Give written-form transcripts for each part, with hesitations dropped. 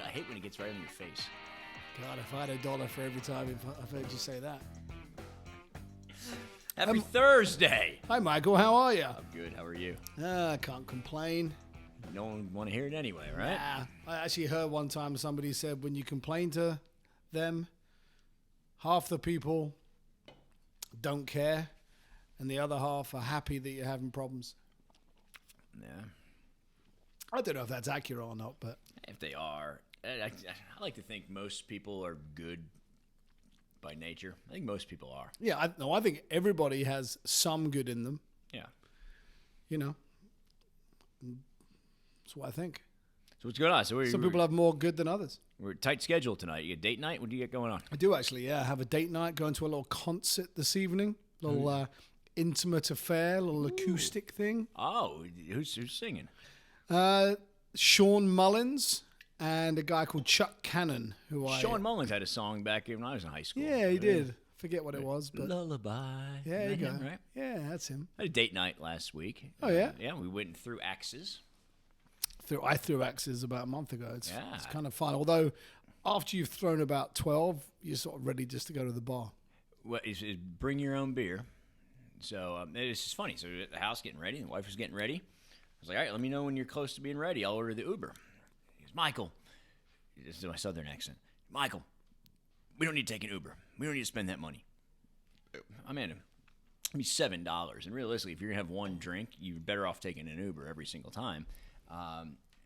I hate when it gets right in your face. God, if I had $1 for every time I've heard you say that. Happy Thursday. Hi, Michael. How are you? I'm good. How are you? I can't complain. No one want to hear it anyway, right? Nah. I actually heard one time somebody said when you complain to them, half the people don't care, and the other half are happy that you're having problems. Yeah. I don't know if that's accurate or not, but If they are, I like to think most people are good by nature. I think most people are. yeah, I think everybody has some good in them. Yeah. You know, that's what I think. So what's going on? So Some people have more good than others. we're tight schedule tonight. You get date night? What do you get going on? I do actually, yeah. I have a date night, going to a little concert this evening, little intimate affair, little acoustic thing. Oh, who's singing? Sean Mullins and a guy called Chuck Cannon, who Sean Mullins had a song back when I was in high school. Yeah, he did. Forget what it was, but Lullaby. yeah, there you go. Right? Yeah, that's him. I had a date night last week. Oh, yeah? Yeah, we went through Axes. I threw axes about a month ago. It's Yeah. kind of fun. Although, after you've thrown about 12, you're sort of ready just to go to the bar. Well, is bring your own beer. So it's just funny. So at the house getting ready, the wife was getting ready. I was like, all right, let me know when you're close to being ready. I'll order the Uber. He goes, Michael. This is my southern accent. Michael, we don't need to take an Uber. We don't need to spend that money. I'm in him. Give me $7. And realistically, if you're going to have one drink, you're better off taking an Uber every single time.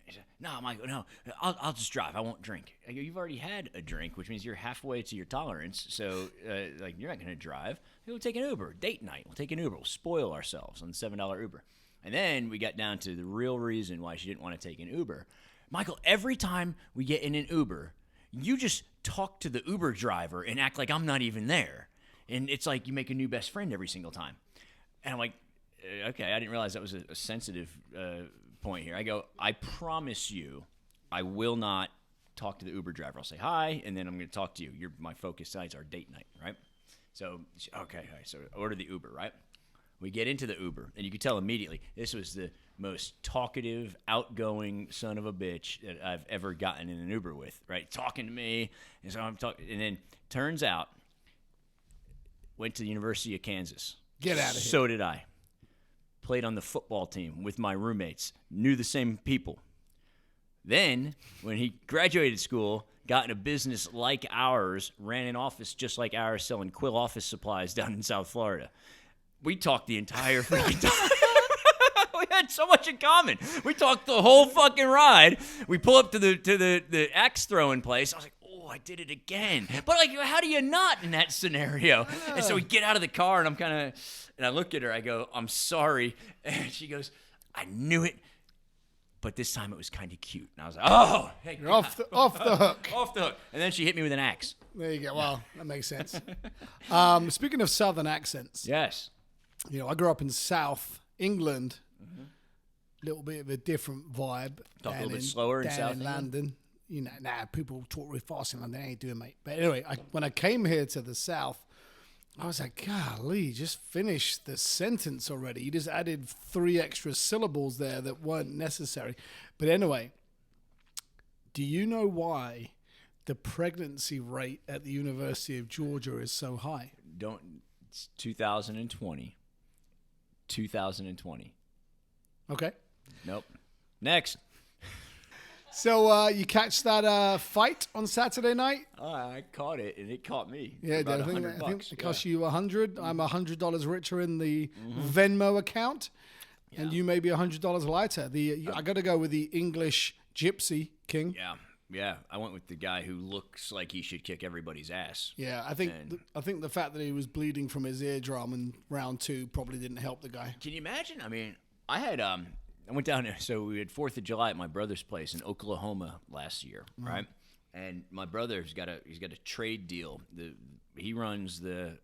He said, no, Michael, no, I'll just drive. I won't drink. I go, you've already had a drink, which means you're halfway to your tolerance. So, you're not going to drive. We'll take an Uber. Date night. We'll take an Uber. We'll spoil ourselves on the $7 Uber. And then we got down to the real reason why she didn't want to take an Uber. Michael, every time we get in an Uber, you just talk to the Uber driver and act like I'm not even there. And it's like you make a new best friend every single time. And I'm like, okay, I didn't realize that was a sensitive point here. I go, I promise you, I will not talk to the Uber driver. I'll say hi, and then I'm going to talk to you. You're my focus tonight's our date night, right? So, okay, all right, so order the Uber, right? We get into the Uber, and you can tell immediately this was the most talkative, outgoing son of a bitch that I've ever gotten in an Uber with, right? Talking to me, and so I'm talking, and then turns out, went to the University of Kansas. Get out of here. So did I. Played on the football team with my roommates, knew the same people. Then, when he graduated school, got in a business like ours, ran an office just like ours, selling Quill office supplies down in South Florida. We talked the entire freaking time. We had so much in common. We talked the whole fucking ride. We pull up to the axe throwing place. I was like, oh, I did it again. But like, how do you not in that scenario? And so we get out of the car, and I look at her. I go, I'm sorry. And she goes, I knew it. But this time it was kind of cute. And I was like, oh, hey, You're off the hook. Off the hook. And then she hit me with an axe. There you go. Well, that makes sense. Speaking of Southern accents, Yes. you know, I grew up in South England. A little bit of a different vibe. Talk a little bit slower in down South in England? London. You know, people talk really fast in London. They ain't doing, mate. But anyway, when I came here to the South, I was like, golly, just finish the sentence already. You just added 3 extra syllables there that weren't necessary. But anyway, do you know why the pregnancy rate at the University of Georgia is so high? It's 2020. 2020. Okay. Nope. Next. So you catch that fight on Saturday night? I caught it, and it caught me. Yeah, About I think $100. it cost you $100. I'm $100 richer in the Venmo account, and you may be $100 lighter. I got to go with the English Gypsy King. Yeah. I went with the guy who looks like he should kick everybody's ass. Yeah, I think the fact that he was bleeding from his eardrum in round 2 probably didn't help the guy. Can you imagine? I mean, I went down there, so we had 4th of July at my brother's place in Oklahoma last year, right? And my brother's got a trade deal. He runs the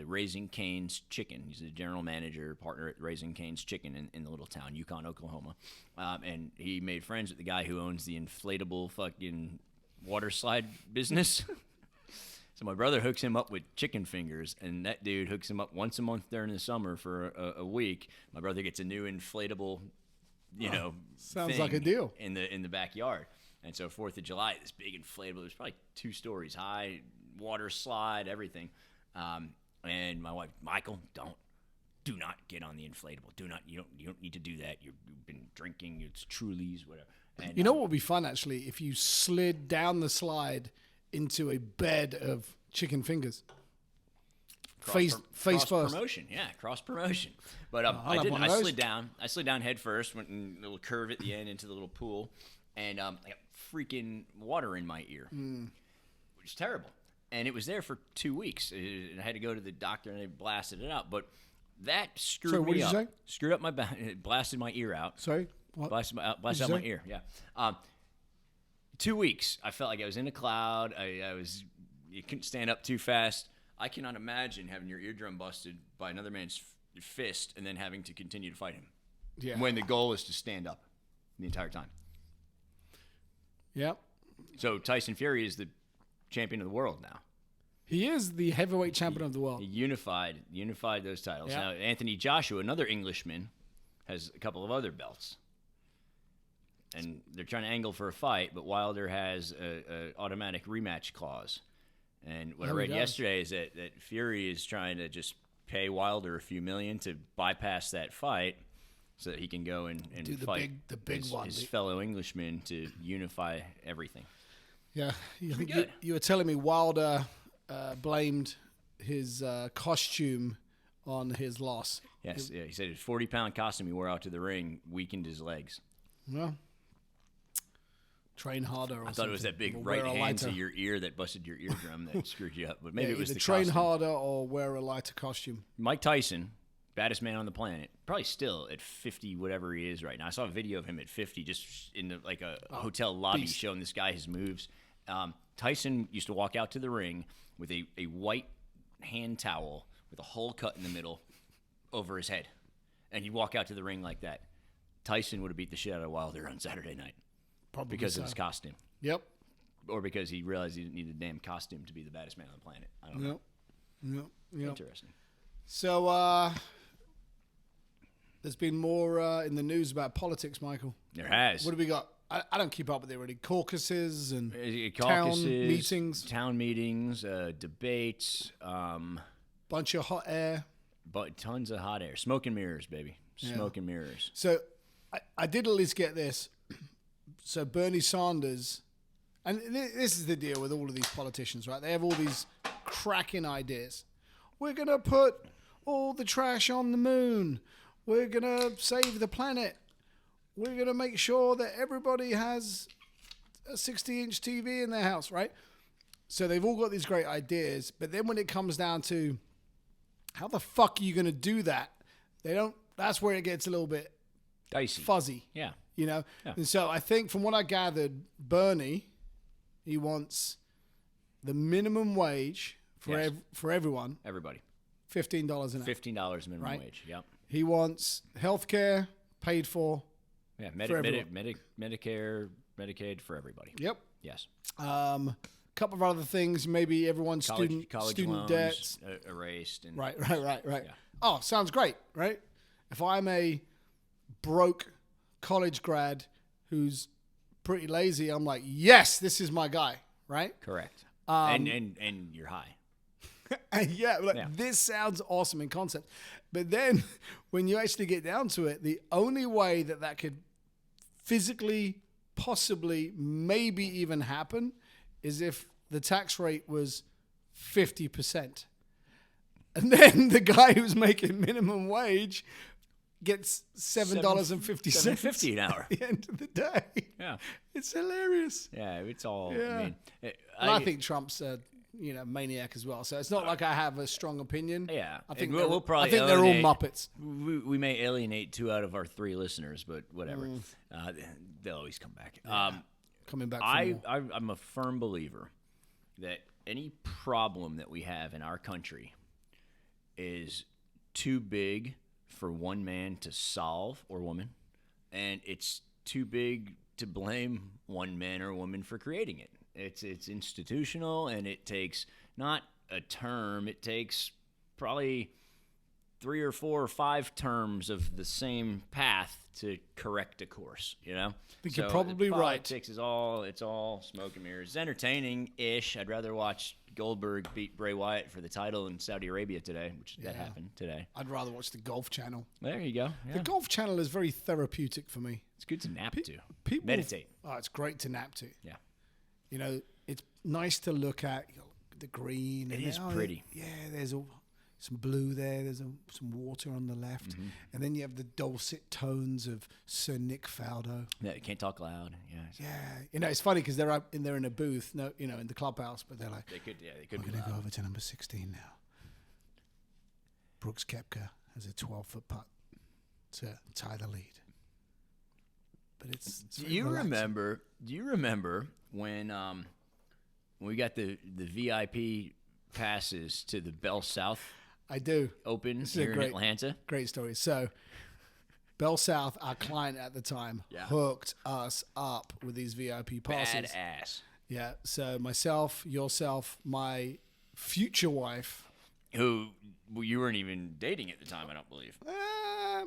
Raising Cane's Chicken. He's the general manager, partner at Raising Cane's Chicken in the little town, Yukon, Oklahoma. And he made friends with the guy who owns the inflatable fucking water slide business. So my brother hooks him up with chicken fingers, and that dude hooks him up once a month during the summer for a week. My brother gets a new inflatable, sounds like a deal in the backyard. And so 4th of July, this big inflatable, it was probably 2 stories high, water slide, everything. And my wife, Michael, do not get on the inflatable. You don't need to do that. You've been drinking. It's Trulies, whatever. And, You know what would be fun, actually, if you slid down the slide into a bed of chicken fingers. Face cross first. promotion, yeah, cross promotion. But I'll I have didn't. one I of those. slid down. I slid down head first, went in a little curve at the end into the little pool, and I got freaking water in my ear, which is terrible. And it was there for 2 weeks. And I had to go to the doctor, and they blasted it out. But that screwed Sorry, what me did you up. say? Screwed up my back. It blasted my ear out. Sorry? What? Blasted out you my say? ear. Yeah. 2 weeks. I felt like I was in a cloud. You couldn't stand up too fast. I cannot imagine having your eardrum busted by another man's fist and then having to continue to fight him. Yeah. When the goal is to stand up the entire time. Yep. So Tyson Fury is the champion of the world now. He is the heavyweight champion of the world. He unified those titles. Yeah. Now Anthony Joshua, another Englishman, has a couple of other belts. And they're trying to angle for a fight, but Wilder has a automatic rematch clause. And what I read yesterday is that Fury is trying to just pay Wilder a few million to bypass that fight so that he can go and Do the fight big his, one. his fellow Englishmen to unify everything. Yeah. good. You were telling me Wilder blamed his costume on his loss. Yes, yeah, he said his 40-pound costume he wore out to the ring weakened his legs. Well, train harder. Or I thought it was that big or right wear a hand to lighter. your ear that busted your eardrum that screwed you up. But maybe it was either the train costume. harder or wear a lighter costume. Mike Tyson, baddest man on the planet, probably still at 50, whatever he is right now. I saw a video of him at 50, just in a hotel lobby, beast. showing this guy his moves. Tyson used to walk out to the ring with a white hand towel with a hole cut in the middle over his head, and he'd walk out to the ring like that. Tyson would have beat the shit out of Wilder on Saturday night Probably because so. of his costume, Yep. or because he realized he didn't need a damn costume to be the baddest man on the planet. I don't know. Yep. Interesting. So there's been more in the news about politics, Michael. There has. What do we got? I don't keep up with it really. Caucuses and Caucuses, town meetings, debates, bunch of hot air. but tons of hot air, smoke and mirrors, baby, smoke and mirrors. So I did at least get this. So Bernie Sanders, and this is the deal with all of these politicians, right? They have all these cracking ideas. We're going to put all the trash on the moon. We're going to save the planet. We're going to make sure that everybody has a 60-inch TV in their house, right? So they've all got these great ideas, but then when it comes down to how the fuck are you going to do that, they don't. That's where it gets a little bit Dicey. fuzzy. Yeah. You know? Yeah. And so I think from what I gathered, Bernie, he wants the minimum wage for Yes. for everyone, Everybody. $15 an hour. $15 minimum Right. wage. Yep. He wants health care paid for. Yeah. For everyone. Medicare, Medicaid for everybody. Yep. Yes. Couple of other things, maybe everyone's College student loans debts. erased. And Right. Yeah. Oh, sounds great, right? If I'm a broke college grad who's pretty lazy, I'm like, yes, this is my guy, right? Correct. And you're high. And yeah, like, Yeah. this sounds awesome in concept. But then when you actually get down to it, the only way that could physically, possibly, maybe even happen is if the tax rate was 50%. And then the guy who's making minimum wage gets $7.50 $7.50 an hour. at the end of the day. Yeah. It's hilarious. Yeah. It's all. Yeah. I mean, And I think Trump's a maniac as well. So it's not like I have a strong opinion. Yeah. I think And we'll probably I think they're all alienate- Muppets. We may alienate 2 out of our 3 listeners, but whatever. They'll always come back. Coming back for more. I'm a firm believer that any problem that we have in our country is too big for one man to solve, or woman, and it's too big to blame one man or woman for creating it. It's institutional, and it takes not a term. It takes probably 3 or 4 or 5 terms of the same path to correct a course, you know? I think you're probably right. Politics is all smoke and mirrors. It's entertaining-ish. I'd rather watch Goldberg beat Bray Wyatt for the title in Saudi Arabia today, that happened today. I'd rather watch the Golf Channel. There you go. Yeah. The Golf Channel is very therapeutic for me. It's good to nap to. People meditate. Oh, it's great to nap to. Yeah. You know, it's nice to look at the green. It is pretty. Yeah, there's some blue there. There's some water on the left. And then you have the dulcet tones of Sir Nick Faldo. Yeah, you can't talk loud. Yeah. Yeah. You know, it's funny because they're in a booth, in the clubhouse, but they're like, They could we're going to go over to number 16 now. Brooks Koepka has a 12-foot putt to tie the lead. But it's Do you remember when we got the VIP passes to the Bell South I do. Open here in Atlanta? Great story. So Bell South, our client at the time, hooked us up with these VIP passes. Badass. Yeah. So myself, yourself, my future wife. Who you weren't even dating at the time, I don't believe.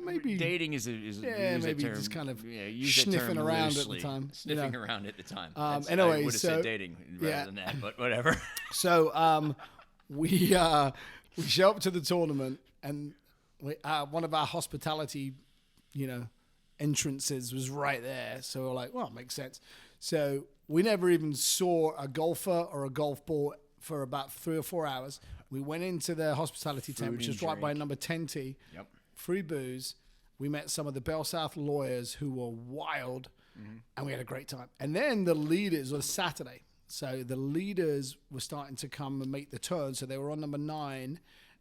Maybe dating is a maybe term, just kind of use sniffing term around loosely. at the time. Sniffing around at the time. Anyway, I would have said dating rather than that, but whatever. So we show up to the tournament, and one of our hospitality, entrances was right there. So we're like, well, it makes sense. So we never even saw a golfer or a golf ball for about 3 or 4 hours. We went into the hospitality tent, which is right by number 10T. Yep. Free booze. We met some of the Bell South lawyers who were wild, and we had a great time. And then the leaders was Saturday. So the leaders were starting to come and make the turn. So they were on number 9,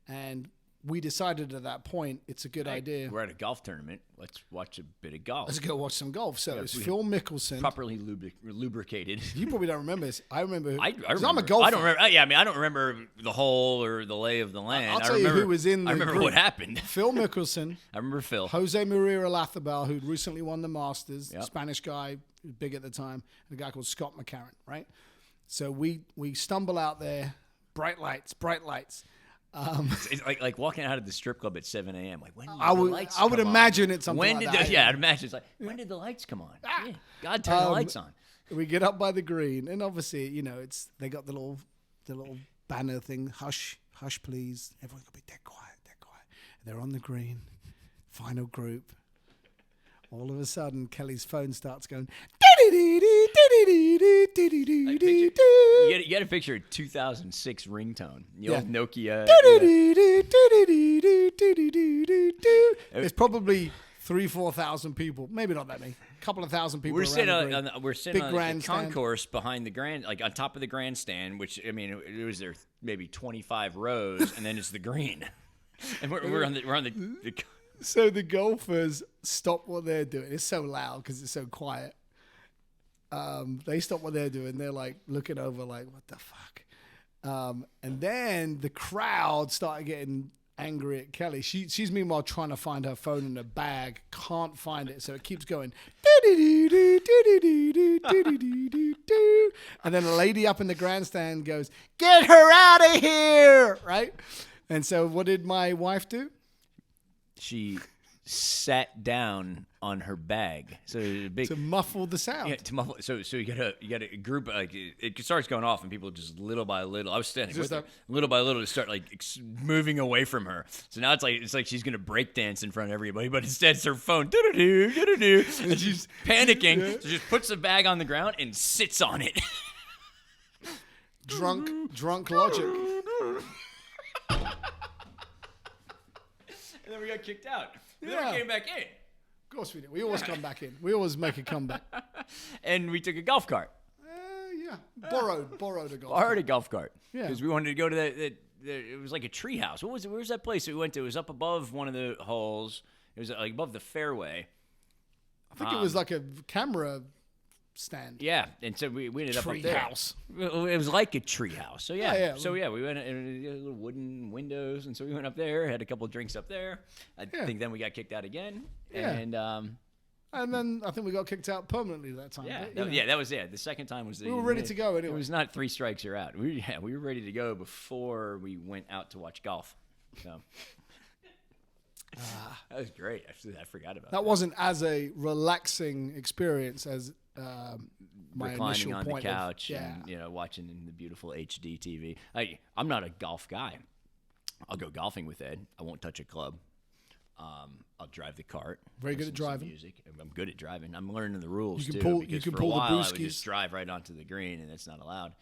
and we decided at that point it's a good idea. We're at a golf tournament. Let's watch a bit of golf. Let's go watch some golf. So it's Phil Mickelson. Properly lubricated. You probably don't remember this. I remember. I remember. I'm a golfer. I don't remember. Yeah, I don't remember the hole or the lay of the land. I'll tell you who was in the I remember group. what happened. Phil Mickelson. I remember Phil. Jose Maria Olazabal, who'd recently won the Masters. Spanish guy, big at the time. And a guy called Scott McCarron, right? So we stumble out there. Bright lights. It's like walking out of the strip club at 7 a.m. Like, when did I the would lights I would come imagine on? it's something When like did that. I'd imagine it's like, when did the lights come on? Yeah, God turned the lights on. We get up by the green, and obviously, it's they got the little banner thing. Hush, please. Everyone's gonna be dead quiet. And they're on the green. Final group. All of a sudden, Kelly's phone starts going. You got to picture a 2006 ringtone. The old Nokia. It's probably 3,000-4,000 people. Maybe not that many. A couple of thousand people. We're sitting on the grandstand. concourse behind the like on top of the grandstand, which it was there maybe 25 rows, and then it's the green, and we're on the. So the golfers stop what they're doing. It's so loud because it's so quiet. They stop what they're doing. They're like looking over like, what the fuck? And then the crowd started getting angry at Kelly. She's meanwhile trying to find her phone in a bag. Can't find it. So it keeps going. And then a lady up in the grandstand goes, get her out of here. Right? And so what did my wife do? She sat down on her bag, so to muffle the sound. Yeah, to muffle. So you got a group like it starts going off, and people just little by little. I was standing with her, little by little to start like moving away from her. So now it's like she's gonna break dance in front of everybody, but instead it's her phone, and she's panicking. Yeah. So she just puts the bag on the ground and sits on it. Drunk logic. And then we got kicked out. Then we came back in. Of course we did. We always come back in. We always make a comeback. And we took a golf cart. Borrowed a golf cart. Borrowed a golf cart. Yeah. Because we wanted to go to it was like a tree house. What was it? Where was that place that we went to? It was up above one of the holes. It was like above the fairway. I think it was like a camera stand. Yeah, and so we ended up up there. House. It was like a tree house. So yeah. So we went in little wooden windows, and so we went up there, had a couple of drinks up there. I think then we got kicked out again. Yeah. And then I think we got kicked out permanently that time. Yeah, that was it. The second time was we were ready to go anyway. It was not 3 strikes you're out. We were ready to go before we went out to watch golf. So That was great. Actually, I forgot about That wasn't as a relaxing experience as my reclining initial on point the couch of, and watching the beautiful HD TV. I'm not a golf guy. I'll go golfing with Ed. I won't touch a club. I'll drive the cart. Very good listen at to some driving. Music. I'm good at driving. I'm learning the rules You can too. pull- because you can for pull a the while I would brewskis. just drive right onto the green, and that's not allowed.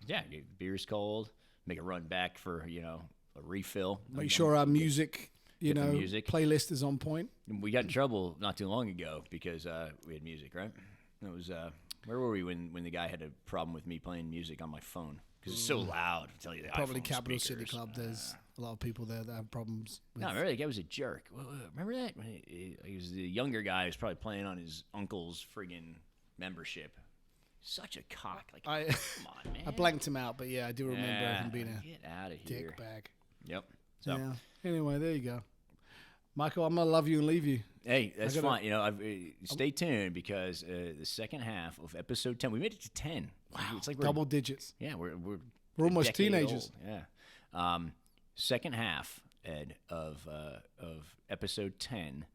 Yeah, beer's cold. Make a run back for a refill. Make sure our music, get the music. playlist is on point. We got in trouble not too long ago because we had music, right? It was where were we when the guy had a problem with me playing music on my phone because it's so loud. I tell you, the Probably iPhone Capital speakers. City Club. There's a lot of people there that have problems. With No, remember that guy was a jerk. Remember that? He was the younger guy who was probably playing on his uncle's friggin' membership. Such a cock. Like, I come on, man. I blanked him out, but yeah, I do remember him being a get out of here. dick bag. Yep. So, Yeah. Anyway, there you go. Michael, I'm gonna love you and leave you. hey, that's gotta- fine. Stay tuned because the second half of episode 10, we made it to 10. Wow. It's like we're Double digits. Yeah, we're We're almost a decade teenagers. old. Yeah. Second half, Ed, of episode 10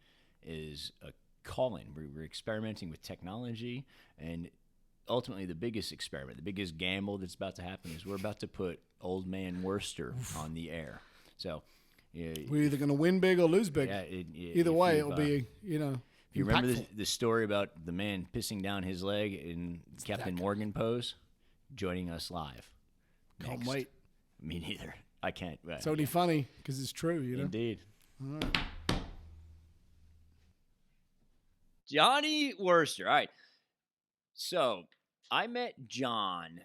is a call-in. We're experimenting with technology, and ultimately the biggest experiment, the biggest gamble that's about to happen is we're about to put Old Man Worcester on the air. So, We're either gonna win big or lose big. yeah, Either way, it'll be If you remember impactful. the story about the man pissing down his leg in Captain Morgan pose, joining us live. Can't next. wait. Me neither. I can't. It's only funny because it's true. Indeed. Johnny Worcester. All right. So I met John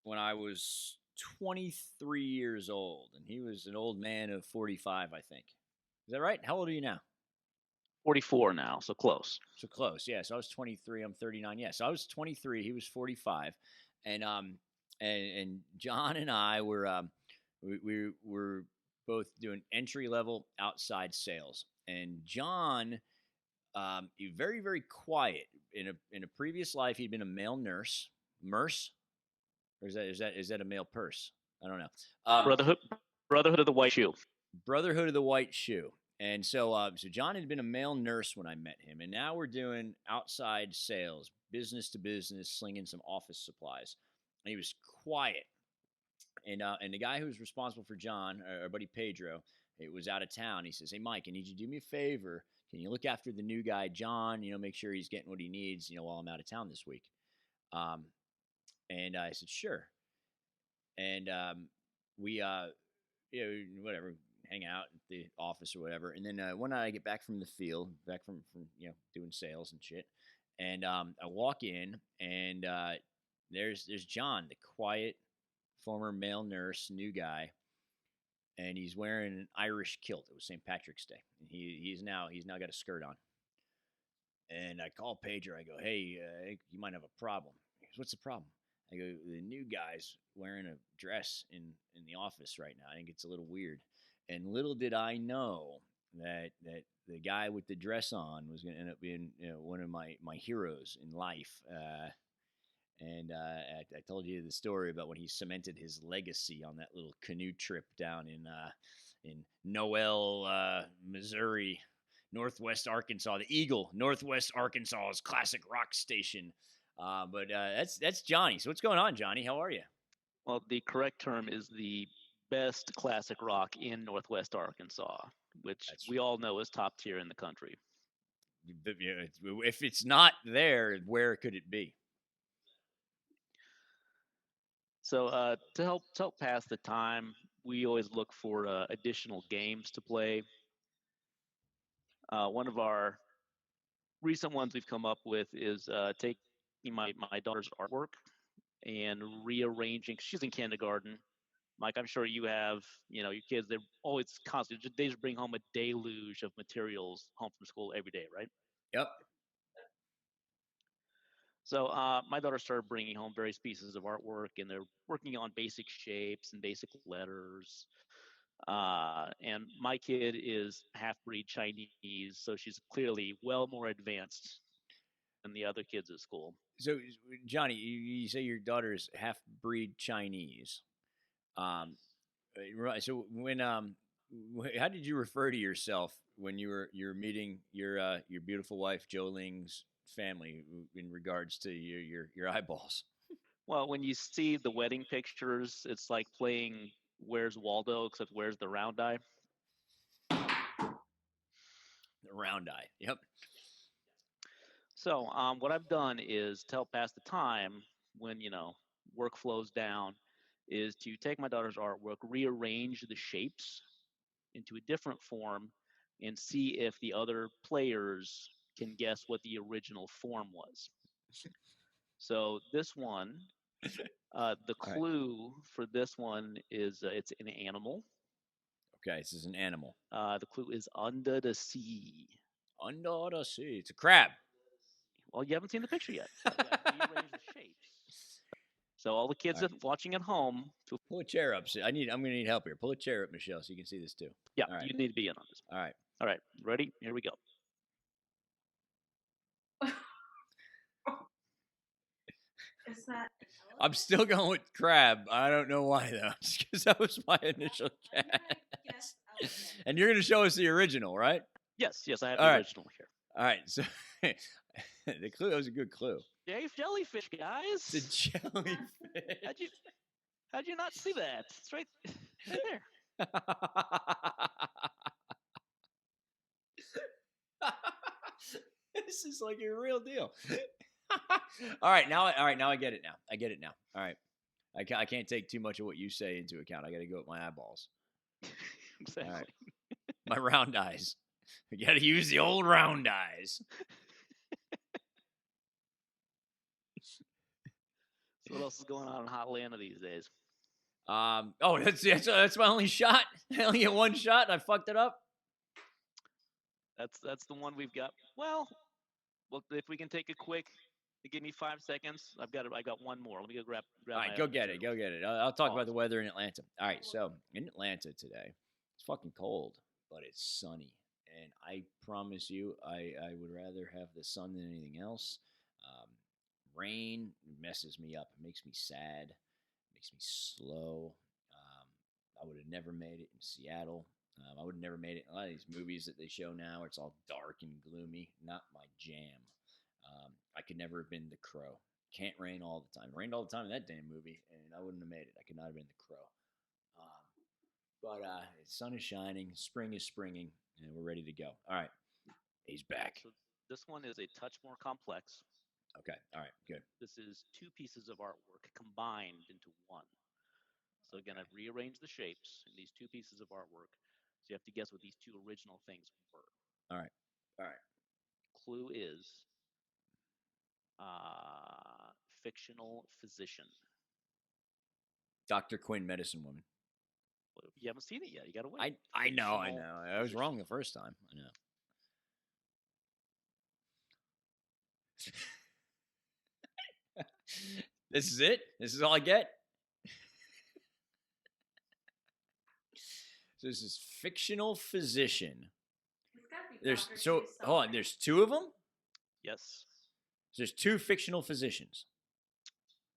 when I was 23 years old, and he was an old man of 45, I think. Is that right? How old are you now? 44 now, so close. So close, yeah. So I was 23. I'm 39. Yeah. So I was 23. He was 45, and John and I were we were both doing entry level outside sales, and John, he very very quiet. In a previous life, he'd been a male nurse, or is that a male purse? I don't know. Brotherhood of the White Shoe. Brotherhood of the White Shoe. And so John had been a male nurse when I met him, and now we're doing outside sales, business to business, slinging some office supplies. And he was quiet, and the guy who was responsible for John, our buddy Pedro, it was out of town. He says, "Hey Mike, I need you to do me a favor. Can you look after the new guy, John? Make sure he's getting what he needs, while I'm out of town this week." And I said, "Sure." And we whatever, hang out at the office or whatever. And then one night I get back from the field, back from doing sales and shit, and I walk in, and there's John, the quiet former male nurse, new guy, and he's wearing an Irish kilt. It was St. Patrick's Day, and he's now got a skirt on. And I call Pedro. I go, "Hey, you might have a problem." He goes, "What's the problem?" I go, "The new guy's wearing a dress in the office right now. I think it's a little weird." And little did I know that the guy with the dress on was going to end up being one of my heroes in life. And I told you the story about when he cemented his legacy on that little canoe trip down in Noel, Missouri, Northwest Arkansas, the Eagle, Northwest Arkansas's classic rock station. But that's Johnny. So what's going on, Johnny? How are you? Well, the correct term is the best classic rock in Northwest Arkansas, which we all know is top tier in the country. If it's not there, where could it be? So to help pass the time, we always look for additional games to play. One of our recent ones we've come up with is taking my daughter's artwork and rearranging. She's in kindergarten. Mike, I'm sure you have, your kids, they're always constantly, they just bring home a deluge of materials home from school every day, right? Yep. So my daughter started bringing home various pieces of artwork, and they're working on basic shapes and basic letters. And my kid is half-breed Chinese, so she's clearly well more advanced than the other kids at school. So, Johnny, you say your daughter is half-breed Chinese. So when how did you refer to yourself when you're meeting your beautiful wife Joling's family in regards to your eyeballs? Well, when you see the wedding pictures, it's like playing Where's Waldo, except where's the round eye? The round eye. Yep. So, what I've done is to help pass the time when work flows down, is to take my daughter's artwork, rearrange the shapes into a different form, and see if the other players can guess what the original form was. So this one, the All right. clue for this one is it's an animal. Okay, this is an animal. The clue is under the sea. Under the sea. It's a crab. Well, you haven't seen the picture yet. I've rearranged the shapes. So all the kids All right. watching at home, Pull a chair up. I'm gonna need help here. Pull a chair up, Michelle, so you can see this too. yeah, All right. you need to be in on this. All right. All right, ready? Here we go. Is that? I'm still going with crab. I don't know why though, just because that was my initial guess. And you're gonna show us the original, right? Yes, I have All the right. original here. All right. So the clue, that was a good clue. Dave jellyfish, guys. It's a jellyfish. How'd you not see that? It's right there. This is like a real deal. All right, now I get it now. I get it now. All right. I can't take too much of what you say into account. I got to go with my eyeballs. Exactly. All right. My round eyes. I got to use the old round eyes. So what else is going on in Hot Atlanta these days? Oh, that's my only shot. I only get one shot and I fucked it up. That's the one we've got. Well, if we can take a quick, give me 5 seconds. I got one more. Let me go grab. All right, go get it. Go get it. I'll talk about the weather in Atlanta. All right, so in Atlanta today, it's fucking cold, but it's sunny. And I promise you, I would rather have the sun than anything else. Rain messes me up. It makes me sad. It makes me slow. I would have never made it in Seattle. I would have never made it in a lot of these movies that they show now where it's all dark and gloomy. Not my jam. I could never have been the Crow. Can't rain all the time. It rained all the time in that damn movie, and I wouldn't have made it. I could not have been the Crow. But the sun is shining, spring is springing, and we're ready to go. All right, he's back. So this one is a touch more complex. Okay, all right, good. This is 2 pieces of artwork combined into one. So again, I've rearranged the shapes in these 2 pieces of artwork. So you have to guess what these 2 original things were. All right. Clue is fictional physician. Dr. Quinn, medicine woman. Well, you haven't seen it yet. You got to wait. I know. I was wrong the first time. I know. This is it? This is all I get? So this is fictional physician. Hold on, there's 2 of them? Yes. So there's 2 fictional physicians.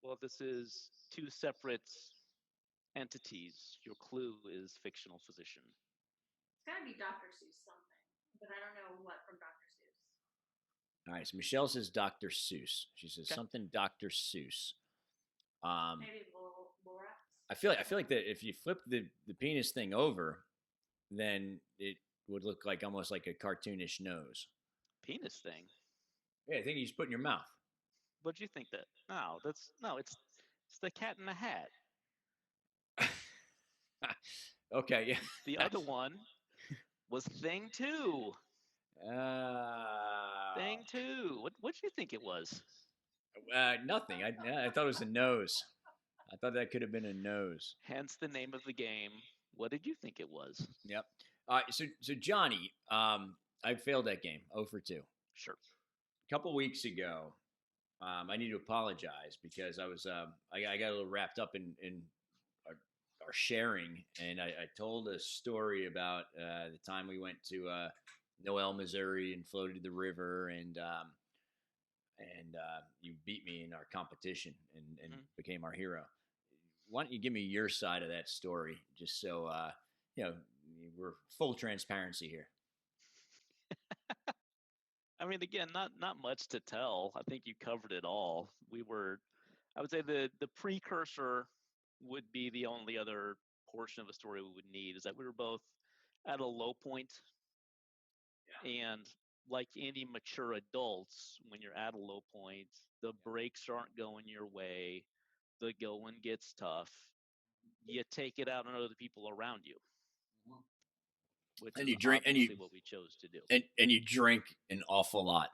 Well, this is 2 separate entities. Your clue is fictional physician. It's gotta be Dr. Seuss something, but I don't know what from Dr. Seuss. All right, so Michelle says Dr. Seuss. She says something Dr. Seuss. Maybe Lorax. I feel like that if you flip the penis thing over, then it would look like almost like a cartoonish nose. Penis thing? Yeah, I think you just put in your mouth. What'd you think that? No, it's the Cat in the Hat. Okay, yeah. The other one was Thing 2. Thing 2. What do you think it was? Nothing. I thought it was a nose. I thought that could have been a nose. Hence the name of the game. What did you think it was? Yep. All right, so Johnny, I failed that game, 0 for 2. Sure. A couple weeks ago, I need to apologize because I was I got a little wrapped up in our sharing, and I told a story about the time we went to Noel, Missouri, and floated the river, and you beat me in our competition and became our hero. Why don't you give me your side of that story, just so We're full transparency here. I mean, again, not much to tell. I think you covered it all. I would say the precursor would be the only other portion of a story we would need, is that we were both at a low point. Yeah. And like any mature adults, when you're at a low point, the breaks aren't going your way, the going gets tough. You take it out on other people around you, which And is you drink, obviously what we chose to do. And you drink an awful lot.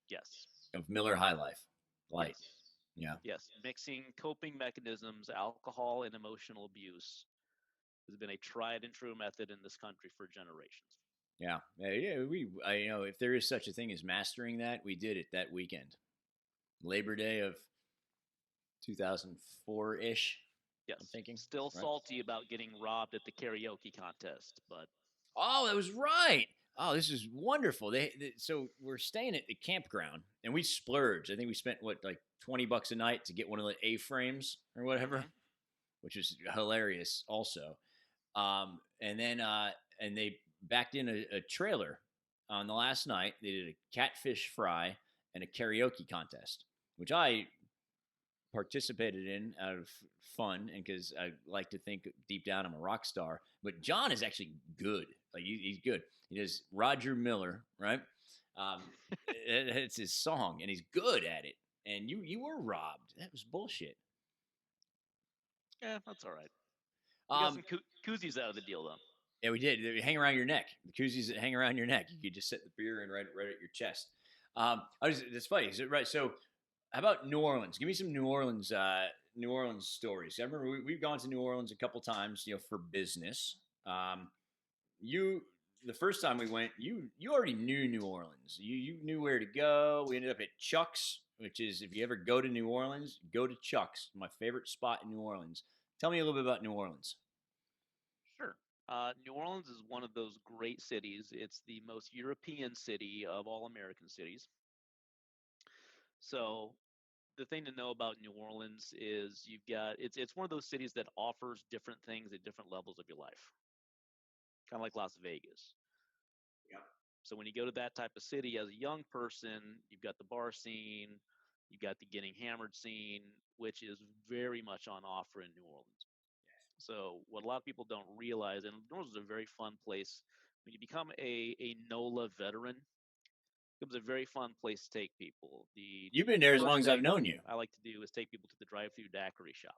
Yes. Of Miller High Life. Light. Yes. Yeah. Yes. Mixing coping mechanisms, alcohol, and emotional abuse has been a tried and true method in this country for generations. Yeah. If there is such a thing as mastering that, we did it that weekend. Labor Day of 2004-ish. Yes. I'm thinking. Still salty about getting robbed at the karaoke contest, but. Oh, that was right. Oh, this is wonderful. So we're staying at the campground, and we splurged. I think we spent like $20 a night to get one of the A-frames or whatever, which was hilarious. Also, and then and they backed in a trailer on the last night. They did a catfish fry and a karaoke contest, which I participated in out of fun and because I like to think deep down I'm a rock star. But John is actually good. Like he's good. He does Roger Miller, right? It's his song, and he's good at it. And you were robbed. That was bullshit. Yeah, that's all right. We got some koozies out of the deal, though. Yeah, we did. They hang around your neck. The koozies that hang around your neck. You could just set the beer in right at your chest. It's funny. Right. So, how about New Orleans? Give me some New Orleans stories. I remember we've gone to New Orleans a couple times, for business. The first time we went, you already knew New Orleans. You knew where to go. We ended up at Chuck's, which is, if you ever go to New Orleans, go to Chuck's, my favorite spot in New Orleans. Tell me a little bit about New Orleans. Sure. New Orleans is one of those great cities. It's the most European city of all American cities. So the thing to know about New Orleans is it's one of those cities that offers different things at different levels of your life. Kind of like Las Vegas. Yeah. So when you go to that type of city as a young person, you've got the bar scene, you've got the getting hammered scene, which is very much on offer in New Orleans. Yes. So what a lot of people don't realize, and New Orleans is a very fun place. When you become a NOLA veteran, it becomes a very fun place to take people. You've been there as long as I've known you. I like to do is take people to the drive-through daiquiri shop.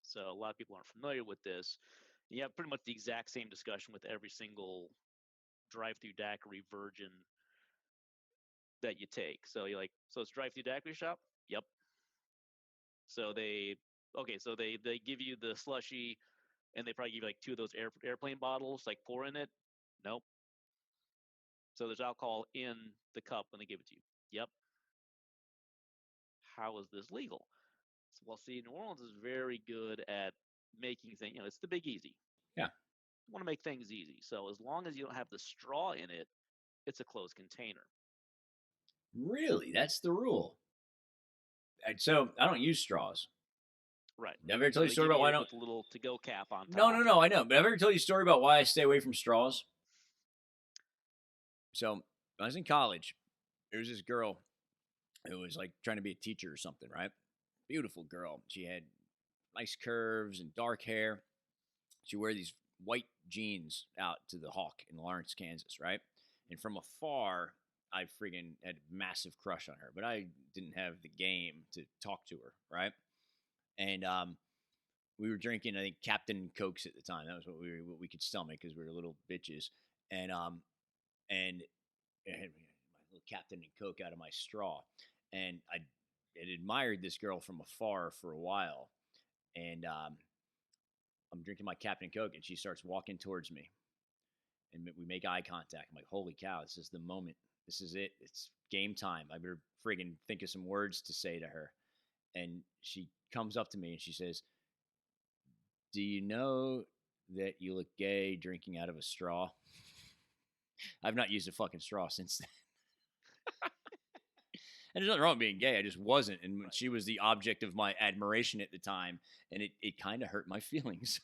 So a lot of people aren't familiar with this. You have pretty much the exact same discussion with every single drive-through daiquiri virgin that you take. So you're like, so it's drive-through daiquiri shop? Yep. So they give you the slushy, and they probably give you like 2 of those airplane bottles, like pour in it. Nope. So there's alcohol in the cup when they give it to you. Yep. How is this legal? Well, see, New Orleans is very good at making things, it's the Big Easy. Yeah. You want to make things easy. So as long as you don't have the straw in it, it's a closed container. Really? That's the rule. So I don't use straws. Right. Never tell you a story about why I don't. With a little to-go cap on top. No, I know. But I've ever told you a story about why I stay away from straws. So when I was in college, there was this girl who was like trying to be a teacher or something, right? Beautiful girl. She had nice curves and dark hair. She wore these white jeans out to the Hawk in Lawrence, Kansas, right? And from afar, I friggin' had a massive crush on her, but I didn't have the game to talk to her, right? And we were drinking, I think, Captain Cokes at the time. That was what we could stomach because we were little bitches. And I had my little Captain and Coke out of my straw, and I had admired this girl from afar for a while, and I'm drinking my Captain Coke, and she starts walking towards me, and we make eye contact. I'm like, holy cow, this is the moment. This is it. It's game time. I better friggin' think of some words to say to her. And she comes up to me and she says, do you know that you look gay drinking out of a straw? I've not used a fucking straw since then. And there's nothing wrong with being gay. I just wasn't. And she was the object of my admiration at the time. And it kind of hurt my feelings.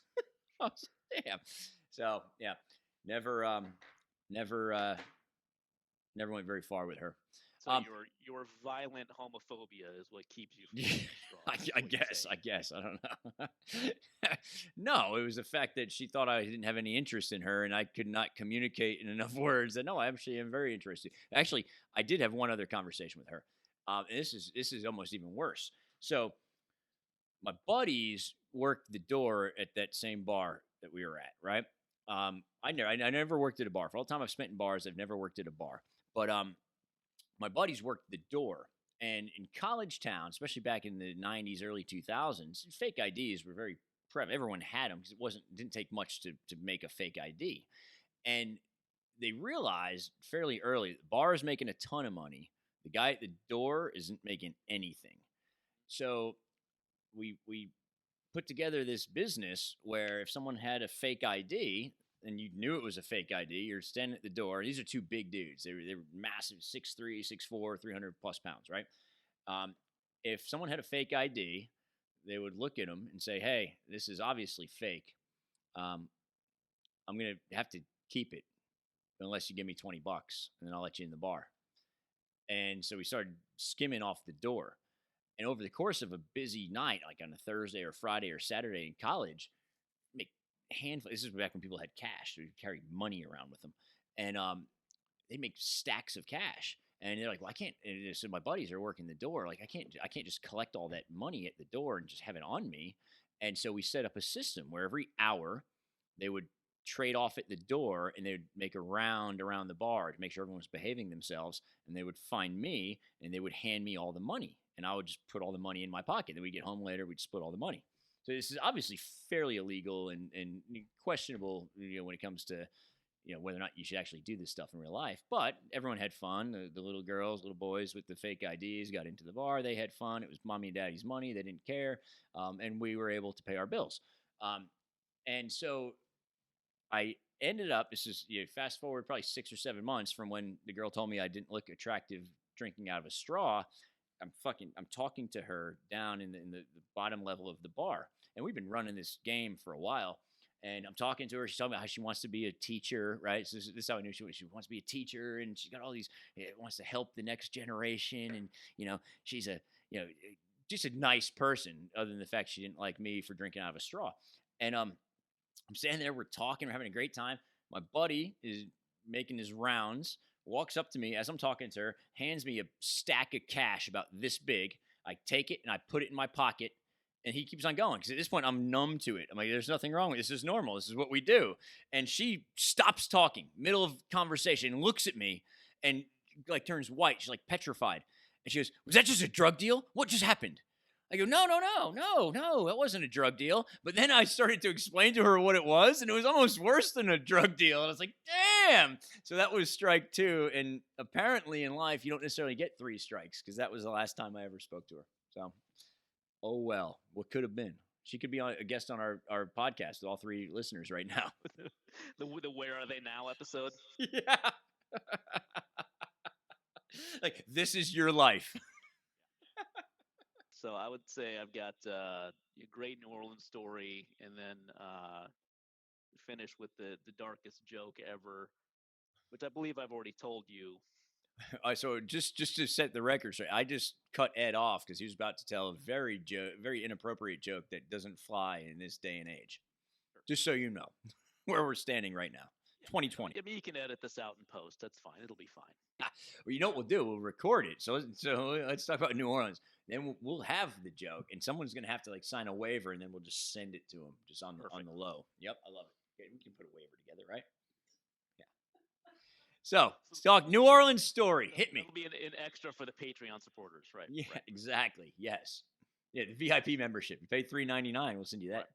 Damn. So yeah, never, never, never went very far with her. So your violent homophobia is what keeps you from drinking straws. I guess. I don't know. No, it was the fact that she thought I didn't have any interest in her, and I could not communicate in enough words that no, I actually am very interested. Actually, I did have one other conversation with her. And this is almost even worse. So my buddies worked the door at that same bar that we were at, right? I never worked at a bar. For all the time I've spent in bars, I've never worked at a bar. But my buddies worked the door. And in college town, especially back in the 90s, early 2000s, fake IDs were very prevalent. Everyone had them because it didn't take much to make a fake ID. And they realized fairly early the bar is making a ton of money. The guy at the door isn't making anything. So we put together this business where if someone had a fake ID and you knew it was a fake ID, you're standing at the door. These are two big dudes. They were massive, 6'3", 6'4", 300 plus pounds, right? If someone had a fake ID, they would look at them and say, "Hey, this is obviously fake. I'm gonna have to keep it unless you give me $20, and then I'll let you in the bar." And so we started skimming off the door. And over the course of a busy night, like on a Thursday or Friday or Saturday in college, make handful. This is back when people had cash; they carried money around with them, and they make stacks of cash. And they're like, "Well, I can't." And so my buddies are working the door. Like, I can't just collect all that money at the door and just have it on me. And so we set up a system where every hour they would trade off at the door and they would make a round around the bar to make sure everyone was behaving themselves. And they would find me and they would hand me all the money. And I would just put all the money in my pocket. Then we'd get home later, we'd split all the money. So this is obviously fairly illegal and questionable, when it comes to, whether or not you should actually do this stuff in real life. But everyone had fun. The little girls, little boys with the fake IDs got into the bar. They had fun. It was mommy and daddy's money. They didn't care. And we were able to pay our bills. And so I ended up, this is, fast forward probably 6 or 7 months from when the girl told me I didn't look attractive drinking out of a straw. I'm talking to her down in the bottom level of the bar. And we've been running this game for a while. And I'm talking to her. She's talking about how she wants to be a teacher, right? So this is how I knew she wants to be a teacher. And she's got all these, wants to help the next generation. And, she's just a nice person, other than the fact she didn't like me for drinking out of a straw. And I'm standing there, we're talking, we're having a great time. My buddy is making his rounds, walks up to me as I'm talking to her, hands me a stack of cash about this big. I take it and I put it in my pocket, and he keeps on going because at this point I'm numb to it. I'm like, there's nothing wrong with this. This is normal. This is what we do. And she stops talking, middle of conversation, looks at me and like turns white. She's like petrified. And she goes, "Was that just a drug deal? What just happened?" I go, no, that wasn't a drug deal. But then I started to explain to her what it was, and it was almost worse than a drug deal. And I was like, damn. So that was strike 2. And apparently in life, you don't necessarily get 3 strikes because that was the last time I ever spoke to her. So, oh well, what could have been? She could be a guest on our podcast with all 3 listeners right now. the Where Are They Now episode? Yeah. Like, this is your life. So I would say I've got a great New Orleans story, and then finish with the darkest joke ever, which I believe I've already told you. So just to set the record straight, I just cut Ed off because he was about to tell a very inappropriate joke that doesn't fly in this day and age. Just so you know where we're standing right now, 2020. I mean, you can edit this out in post. That's fine. It'll be fine. Well, you know what we'll do? We'll record it. So let's talk about New Orleans. Then we'll have the joke, and someone's gonna have to like sign a waiver, and then we'll just send it to them just on the low. Yep, I love it. Okay, we can put a waiver together, right? Yeah. So let's talk New Orleans story. Hit me. It'll be an extra for the Patreon supporters, right? Yeah, right. Exactly. Yes. Yeah, the VIP membership. You pay $3.99. We'll send you that. Right.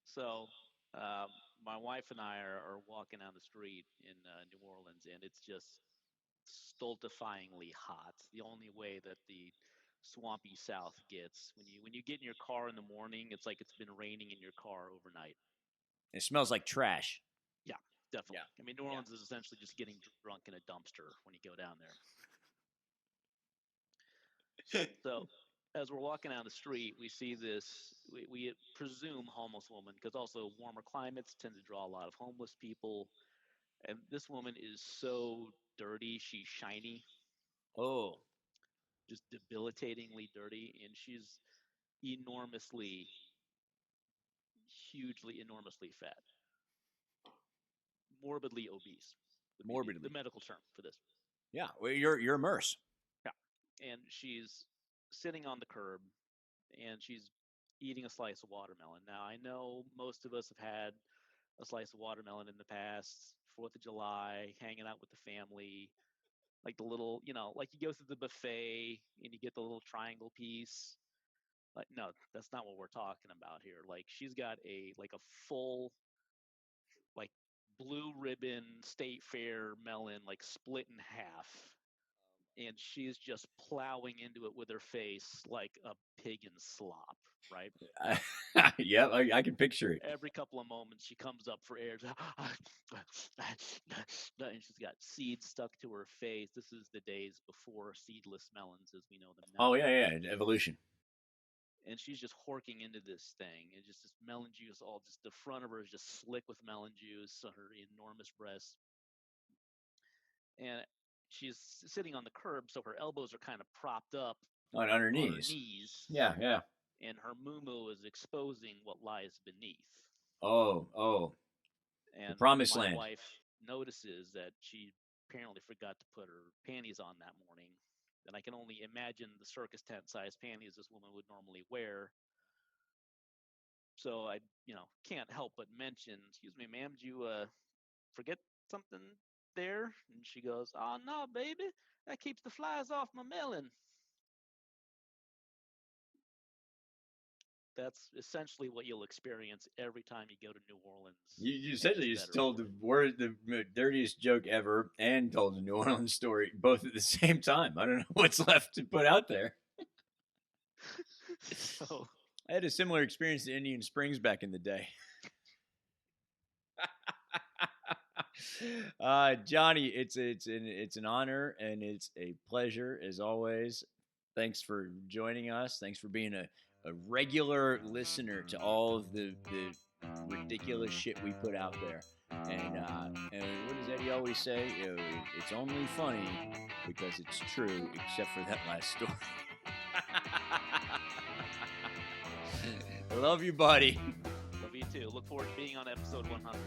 So, my wife and I are walking down the street in New Orleans, and it's just stultifyingly hot. The only way that the swampy South gets when you get in your car in the morning, it's like it's been raining in your car overnight. It smells like trash. Yeah, definitely. Yeah. I mean, New Orleans is essentially just getting drunk in a dumpster when you go down there. So as we're walking down the street, we see this, we presume homeless woman, because also warmer climates tend to draw a lot of homeless people. And this woman is so dirty. She's shiny, Oh, just debilitatingly dirty. And she's enormously, hugely, enormously fat, morbidly obese, would be morbidly. the medical term for this. Yeah, well, you're immersed. Yeah. And she's sitting on the curb and she's eating a slice of watermelon. Now, I know most of us have had a slice of watermelon in the past, 4th of July, hanging out with the family, like the little, like you go through the buffet and you get the little triangle piece. Like, no, that's not what we're talking about here. Like, she's got a full, like, blue ribbon state fair melon, like split in half, and she's just plowing into it with her face like a pig in slop, right? Yeah, I can picture it. Every couple of moments, she comes up for air, and she's got seeds stuck to her face. This is the days before seedless melons as we know them now. Oh, yeah, evolution. And she's just horking into this thing, and just this melon juice, all just the front of her is just slick with melon juice on her enormous breasts. And she's sitting on the curb, so her elbows are kind of propped up On her knees. Yeah. And her moo is exposing what lies beneath. Oh. And the promised my land. wife notices that she apparently forgot to put her panties on that morning. And I can only imagine the circus tent size panties this woman would normally wear. So I, can't help but mention, "Excuse me, ma'am, did you forget something there?" And she goes, "Oh, no, baby, that keeps the flies off my melon." That's essentially what you'll experience every time you go to New Orleans. You essentially just told the dirtiest joke ever and told the New Orleans story both at the same time. I don't know what's left to put out there. So I had a similar experience in Indian Springs back in the day. Johnny, it's an honor and it's a pleasure as always. Thanks for joining us. Thanks for being a regular listener to all of the ridiculous shit we put out there. And what does Eddie always say? It's only funny because it's true, except for that last story. I love you, buddy. Love you too. Look forward to being on episode 100.